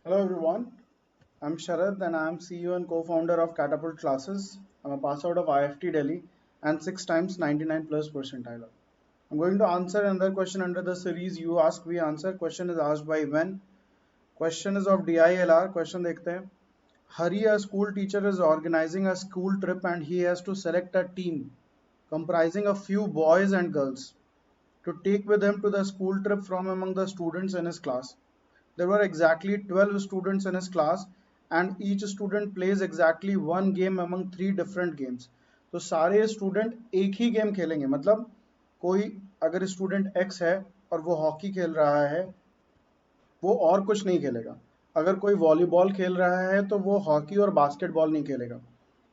Hello everyone, I'm Sharad and I'm CEO and co-founder of Catapult Classes. I'm a pass out of IFT Delhi and 6 times 99 plus percentile. I'm going to answer another question under the series You Ask We Answer. Question is asked by when. Question is of DILR. Question देखते हैं. Hari, a school teacher, is organizing a school trip and he has to select a team comprising a few boys and girls to take with him to the school trip from among the students in his class. There were exactly 12 students in his class and each student plays exactly one game among three different games. तो सारे student एक ही game खेलेंगे, मतलब कोई अगर student x है और वो हॉकी खेल रहा है, वो और कुछ नहीं खेलेगा. अगर कोई वॉलीबॉल खेल रहा है तो वो हॉकी और बास्केटबॉल नहीं खेलेगा.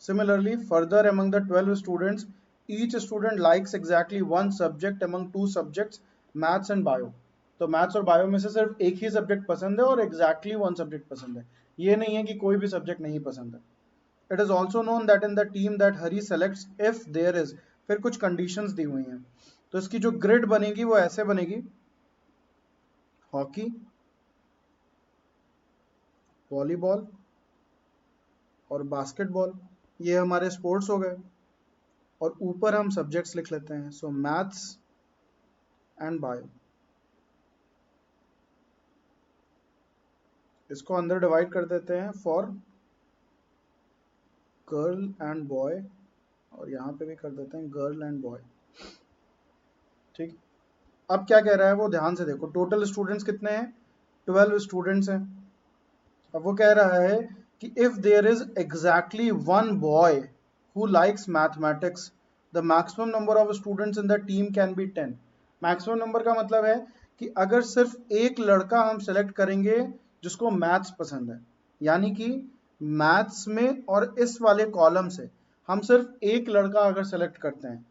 Similarly, further among the 12 students, each student likes exactly one subject among two subjects, maths and bio. तो मैथ्स और बायो में से सिर्फ एक ही सब्जेक्ट पसंद है और एग्जैक्टली वन सब्जेक्ट पसंद है. ये नहीं है कि कोई भी सब्जेक्ट नहीं पसंद है. It is also known that in the team that Hari selects if there is, फिर कुछ कंडीशंस दी हुई हैं. तो इसकी जो ग्रिड बनेगी वो ऐसे बनेगी: हॉकी, वॉलीबॉल और बास्केटबॉल, ये हमारे स्पोर्ट्स हो गए. और ऊपर हम सब्जेक्ट्स लिख लेते हैं, सो मैथ्स एंड बायो. इसको अंदर डिवाइड कर देते हैं फॉर गर्ल एंड बॉय, और यहाँ पे भी कर देते हैं गर्ल एंड बॉय. ठीक. अब क्या कह रहा है वो ध्यान से देखो. टोटल स्टूडेंट्स कितने हैं? 12 स्टूडेंट्स हैं. अब वो कह रहा है कि if there is exactly one boy who likes mathematics, the maximum number of students in the team can be 10. Maximum number का मतलब है कि अगर सिर्फ एक लड़का हम सेलेक्ट करेंगे जिसको मैथ्स पसंद है, यानी कि मैथ्स में और इस वाले कॉलम से हम सिर्फ एक लड़का अगर सेलेक्ट करते हैं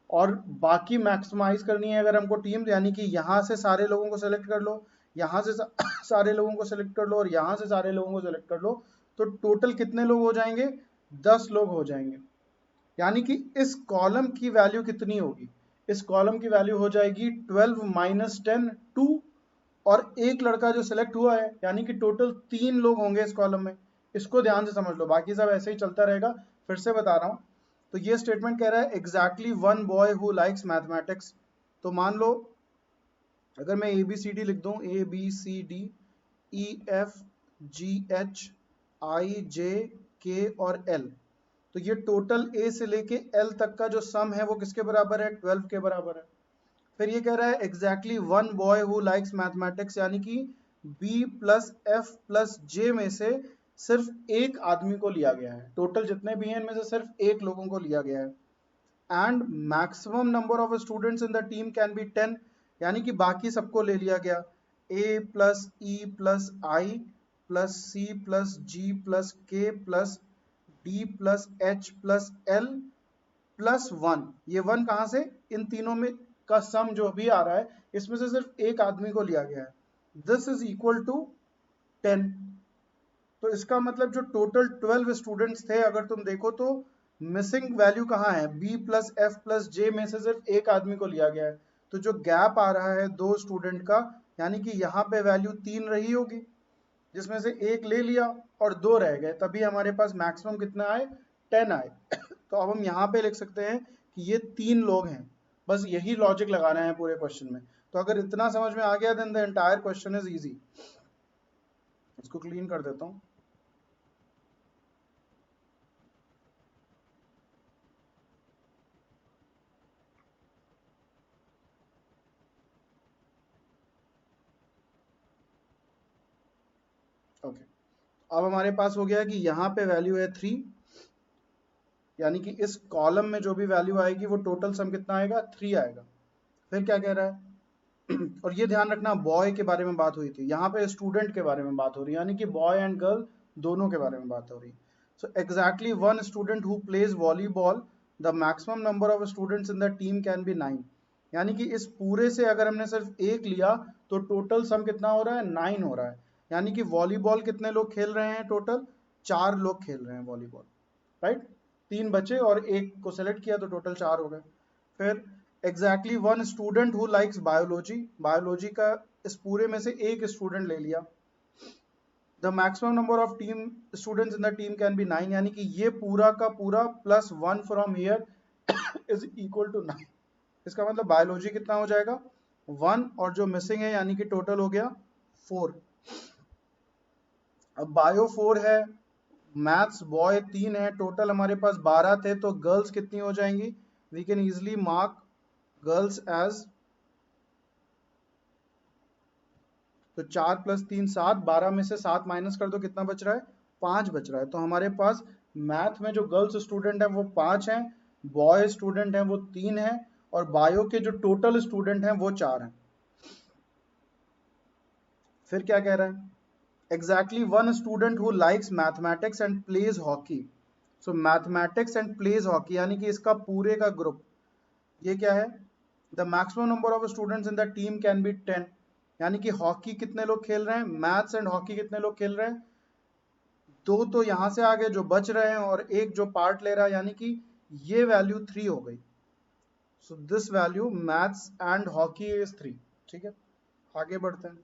और बाकी मैक्सिमाइज करनी है अगर हमको टीम, यानी कि यहाँ से सारे लोगों को सेलेक्ट कर लो, यहाँ से सारे लोगों को सेलेक्ट कर लो और यहाँ से सारे लोगों को सेलेक्ट कर लो, तो टोटल कितने लोग हो जाएंगे? 10 लोग हो जाएंगे. यानी कि इस कॉलम की वैल्यू कितनी होगी? इस कॉलम की वैल्यू हो जाएगी 12 माइनस 10 2, और एक लड़का जो सेलेक्ट हुआ है, यानी कि टोटल 3 लोग होंगे इस कॉलम में. इसको ध्यान से समझ लो, बाकी सब ऐसे ही चलता रहेगा. फिर से बता रहा हूँ. तो ये स्टेटमेंट कह रहा है exactly one boy who likes mathematics. तो मान लो अगर मैं ए बी सी डी लिख दूं, A B C D E F G H I J K और एल, तो ये टोटल ए से लेके एल तक का जो सम है वो किसके बराबर है? 12 के बराबर है. फिर ये कह रहा है exactly one boy who likes mathematics, यानी कि बी प्लस एफ प्लस जे में से सिर्फ एक आदमी को लिया गया है. टोटल जितने भी हैं इनमें से सिर्फ एक लोगों को लिया गया है. And maximum number of students in the team can be 10, यानी कि बाकी सबको ले लिया गया. ए प्लस ई प्लस आई प्लस सी प्लस जी प्लस के plus D plus H plus L plus one. ये वन कहाँ से? इन तीनों में का सम जो भी आ रहा है इसमें से सिर्फ एक आदमी को लिया गया है. This is equal to 10. तो इसका मतलब जो टोटल 12 स्टूडेंट्स थे, अगर तुम देखो तो मिसिंग वैल्यू कहाँ है? बी प्लस एफ प्लस जे में से सिर्फ एक आदमी को लिया गया है. तो जो गैप आ रहा है दो स्टूडेंट का, यानी कि यहाँ पे वैल्यू 3 रही होगी, जिसमें से एक ले लिया और दो रह गए, तभी हमारे पास मैक्सिमम कितना आए? 10 आए. तो अब हम यहाँ पे लिख सकते हैं कि ये 3 लोग हैं. बस यही लॉजिक लगाना है पूरे क्वेश्चन में. तो अगर इतना समझ में आ गया then the entire question is easy. इसको क्लीन कर देता हूँ. ओके. अब हमारे पास हो गया कि यहाँ पे वैल्यू है 3, यानी कि इस कॉलम में जो भी वैल्यू आएगी वो टोटल सम कितना आएगा? 3 आएगा. फिर क्या कह रहा है? और ये ध्यान रखना बॉय के बारे में बात हुई थी, यहाँ पे स्टूडेंट के बारे में बात हो रही है, यानी कि बॉय एंड गर्ल दोनों के बारे में बात हो रही है. So exactly one student who plays volleyball, the maximum number of students in the team can be 9. यानी कि इस पूरे से अगर हमने सिर्फ एक लिया तो टोटल सम कितना हो रहा है? 9 हो रहा है. यानी कि वॉलीबॉल कितने लोग खेल रहे हैं? टोटल 4 लोग खेल रहे हैं वॉलीबॉल, राइट. 3 बचे और एक को सेलेक्ट किया तो टोटल 4 हो गए. फिर exactly one student who likes biology, biology का इस पूरे में से एक स्टूडेंट ले लिया. The maximum number of team students in the team can be 9, यानी कि ये पूरा का पूरा plus 1 from here is equal to 9। इसका मतलब बायोलॉजी कितना हो जाएगा 1, और जो मिसिंग है यानी कि टोटल हो गया 4। अब बायो 4 है, मैथ्स बॉय 3 है, टोटल हमारे पास 12 थे, तो गर्ल्स कितनी हो जाएंगी, we can easily mark girls as, तो 4 + 3 7, 12 में से 7 माइनस कर दो, कितना बच रहा है 5 बच रहा है। तो हमारे पास मैथ में जो गर्ल्स स्टूडेंट है वो 5 हैं, बॉय स्टूडेंट है वो 3 हैं, और बायो के जो टोटल स्टूडेंट हैं वो 4 हैं। फिर क्या कह रहा है, exactly one student who likes mathematics and plays hockey, so mathematics and plays hockey यानी कि इसका पूरे का ग्रुप, ये क्या है, the maximum number of students in the team can be 10, यानी कि हॉकी कितने लोग खेल रहे हैं, मैथ्स एंड हॉकी कितने लोग खेल रहे हैं, दो तो यहां से आगे जो बच रहे हैं और एक जो पार्ट ले रहा है, यानी कि ये वैल्यू 3 हो गई। So this value maths and hockey is 3। ठीक है, आगे बढ़ते हैं।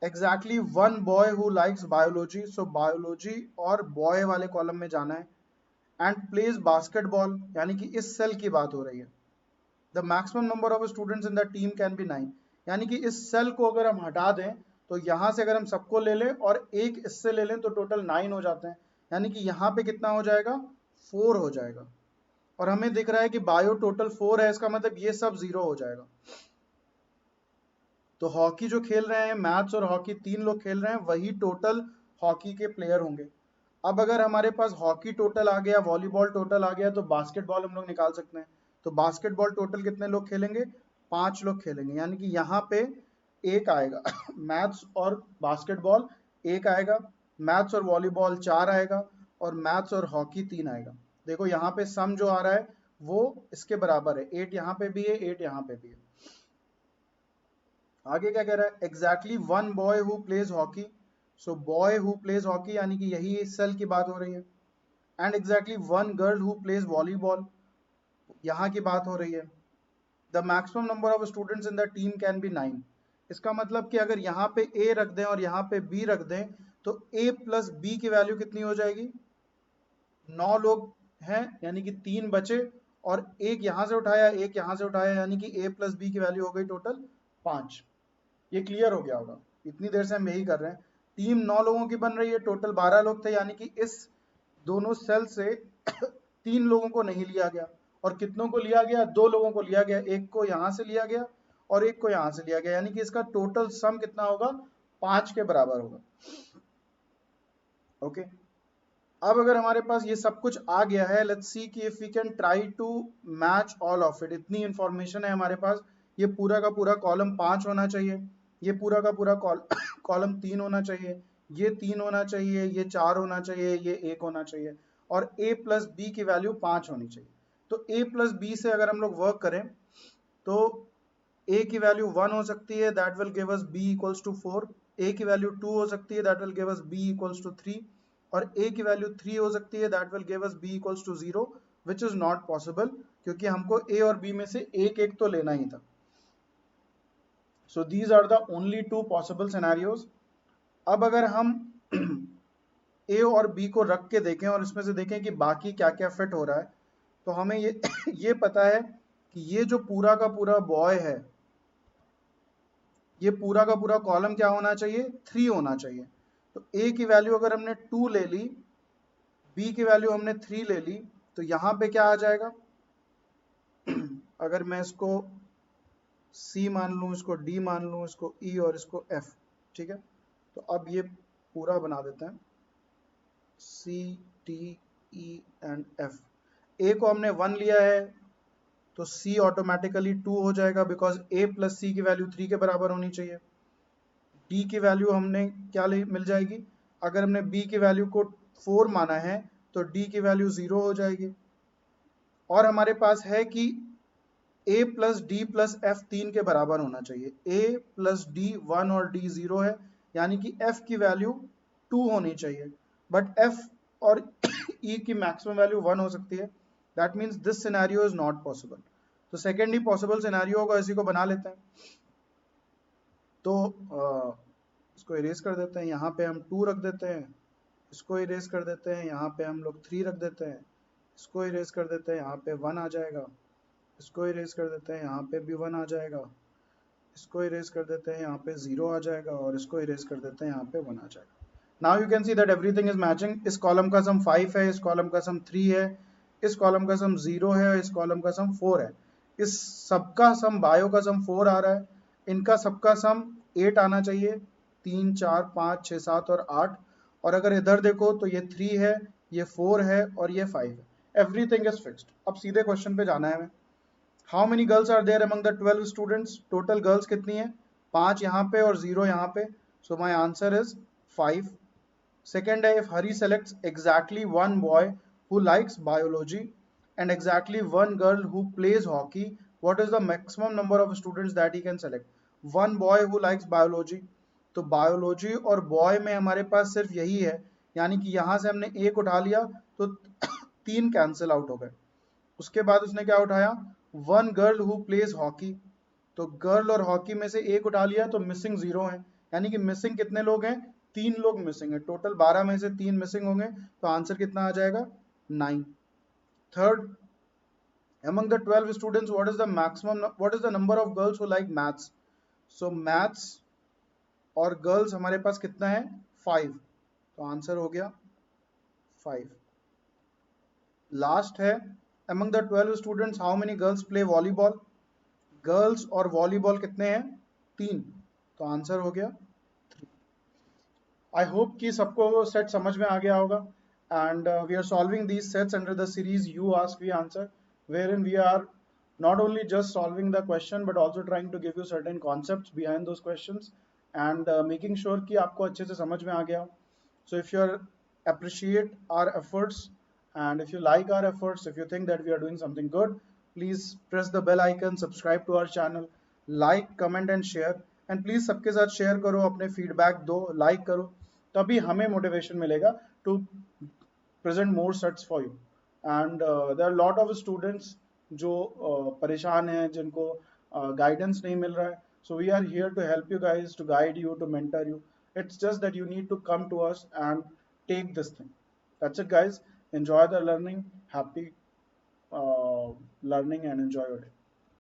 Exactly one boy who likes biology, so biology और बॉय वाले कॉलम में जाना है, एंड प्लेज बास्केटबॉल, यानी कि इस सेल की बात हो रही है। The maximum number of students in the team can be 9, यानी कि इस सेल को अगर हम हटा दें तो यहां से अगर हम सबको ले लें और एक इससे ले लें तो टोटल 9 हो जाते हैं, यानी कि यहाँ पे कितना हो जाएगा 4 हो जाएगा, और हमें दिख रहा है कि बायो टोटल 4 है, इसका मतलब ये सब 0 हो जाएगा। तो हॉकी जो खेल रहे हैं, मैथ्स और हॉकी 3 लोग खेल रहे हैं, वही टोटल हॉकी के प्लेयर होंगे। अब अगर हमारे पास हॉकी टोटल आ गया, वॉलीबॉल टोटल आ गया, तो बास्केटबॉल हम लोग निकाल सकते हैं। तो बास्केटबॉल टोटल कितने लोग खेलेंगे, 5 लोग खेलेंगे, यानी कि यहाँ पे एक आएगा मैथ्स और बास्केटबॉल एक आएगा, मैथ्स और वॉलीबॉल 4 आएगा, और मैथ्स और हॉकी 3 आएगा। देखो यहाँ पे सम जो आ रहा है वो इसके बराबर है, 8 यहाँ पे भी है, 8 यहाँ पे भी है। आगे क्या कह रहा है, exactly one boy who plays hockey, so boy who plays hockey यानी कि यही इस सेल की बात हो रही है, and exactly one girl who plays volleyball, यहाँ की बात हो रही है। The maximum number of students in the team can be 9, इसका मतलब कि अगर यहाँ पे ए रख दें और यहाँ पे बी रख दें तो ए प्लस बी की वैल्यू कितनी हो जाएगी, 9 लोग हैं यानी कि 3 बचे, और एक यहाँ से उठाया एक यहाँ से उठाया, यानी कि ए प्लस बी की वैल्यू हो गई टोटल 5। ये क्लियर हो गया होगा, इतनी देर से हम यही कर रहे हैं। टीम 9 लोगों की बन रही है, टोटल 12 लोग थे, यानी कि इस दोनों सेल से 3 लोगों को नहीं लिया गया, और कितनों को लिया गया, 2 लोगों को लिया गया, एक को यहाँ से लिया गया और एक को यहाँ से लिया गया, यानी कि इसका टोटल सम कितना होगा 5 के बराबर होगा। ओके, अब अगर हमारे पास ये सब कुछ आ गया है, लेट्स सी कि if we can try to match all of it, इतनी इंफॉर्मेशन है हमारे पास, ये पूरा का पूरा कॉलम 5 होना चाहिए, ये पूरा का पूरा कॉलम 3 होना चाहिए, ये 3 होना चाहिए, ये 4 होना चाहिए, ये 1 होना चाहिए, और a प्लस बी की वैल्यू 5 होनी चाहिए। तो a प्लस बी से अगर हम लोग वर्क करें तो a की वैल्यू 1 हो सकती है, that will give us b equals to 4, a की वैल्यू 2 हो सकती है, that will give us b equals to 3, और a की वैल्यू 3 हो सकती है, that will give us b equals to 0, which is not possible, क्योंकि हमको a और b में से एक एक तो लेना ही था। So these are the only 2 possible scenarios. अब अगर हम a और b को रख के देखें और इसमें से देखें कि बाकी क्या क्या फिट हो रहा है, तो हमें ये ये पता है कि ये जो पूरा का पूरा बॉय है, ये पूरा का पूरा कॉलम क्या होना चाहिए 3 होना चाहिए। तो a की वैल्यू अगर हमने 2 ले ली, b की वैल्यू हमने 3 ले ली, तो यहाँ पे क्या आ जाएगा अगर मैं इसको c मान लूँ, इसको d मान लूँ, इसको e और इसको f, ठीक है, तो अब ये पूरा बना देते हैं c d e and f। a को हमने 1 लिया है तो c ऑटोमेटिकली 2 हो जाएगा, बिकॉज a प्लस c की वैल्यू 3 के बराबर होनी चाहिए। d की वैल्यू हमने क्या मिल जाएगी, अगर हमने b की वैल्यू को 4 माना है तो d की वैल्यू 0 हो जाएगी, और हमारे पास है कि a plus D plus F 3 के बराबर होना चाहिए, a प्लस डी 1 और d 0 है, यानी कि f की वैल्यू 2 होनी चाहिए, बट f और e की मैक्सिमम वैल्यू 1 हो सकती है, that means this scenario is not possible. तो सेकेंड ही पॉसिबल सिनेरियो होगा, इसी को बना लेते हैं। तो इसको इरेज कर देते हैं, यहाँ पे हम 2 रख देते हैं, इसको इरेज कर देते हैं, यहाँ पे हम लोग 3 रख देते हैं, इसको इरेज कर देते हैं, यहाँ पे 1 आ जाएगा, इसको इरेज कर देते हैं, यहाँ पे भी 1 आ जाएगा, इसको इरेज कर देते हैं, यहाँ पे 0 आ जाएगा, और इसको इरेज कर देते हैं, यहाँ पे 1 आ जाएगा। Now you can see that everything is matching. इस कॉलम का सम 5 है, इस कॉलम का सम 3 है, इस कॉलम का सम 0 है, इस कॉलम का सम 4 है। इस सबका सम, बायो का सम 4 आ रहा है, इनका सबका सम 8 आना चाहिए, 3 4 5 6 7 और 8। और अगर इधर देखो तो ये 3 है, ये 4 है और ये 5 है। Everything is fixed. अब सीधे क्वेश्चन पे जाना है हमें। How many girls are there among the 12 students? Total girls कितनी है? 5 यहाँ पे और 0 यहाँ पे, so my answer is 5। Second है, if Hari selects exactly one boy who likes biology and exactly one girl who plays hockey, what is the maximum number of students that he can select? One boy who likes biology, तो biology और boy में हमारे पास सिर्फ यही है, यानी कि यहाँ से हमने एक उठा लिया तो 3 कैंसिल आउट हो गए। उसके बाद उसने क्या उठाया? One girl who plays hockey, तो गर्ल और हॉकी में से एक उठा लिया, तो मिसिंग 0 है, यानी कि मिसिंग कितने लोग हैं? 3 लोग मिसिंग है। टोटल 12 में से 3 मिसिंग होंगे, तो आंसर कितना आ जाएगा? 9। Third, among the 12 students what is the number of girls who like maths? So maths और गर्ल्स हमारे पास कितना है? 5, तो आंसर हो गया 5। लास्ट है, among the 12 students how many girls play volleyball? Girls और वॉलीबॉल कितने हैं? 3, तो आंसर हो गया। आई होप कि सबको सेट समझ में आ गया होगा, and we are solving these sets under the series you ask we answer, where in we are not only just solving the question but also trying to give you certain concepts behind those questions and making sure कि आपको अच्छे से समझ में आ गया हो. So if you appreciate our efforts and if you like our efforts, if you think that we are doing something good, please press the bell icon, subscribe to our channel, like, comment and share, and please सबके साथ share करो, अपने feedback दो, like करो, तभी हमें motivation मिलेगा to present more sets for you. And there are a lot of students जो परेशान हैं, जिनको guidance नहीं मिल रहा है, so we are here to help you guys, to guide you, to mentor you. It's just that you need to come to us and take this thing. That's it guys. Enjoy the learning. Happy learning and enjoy your day.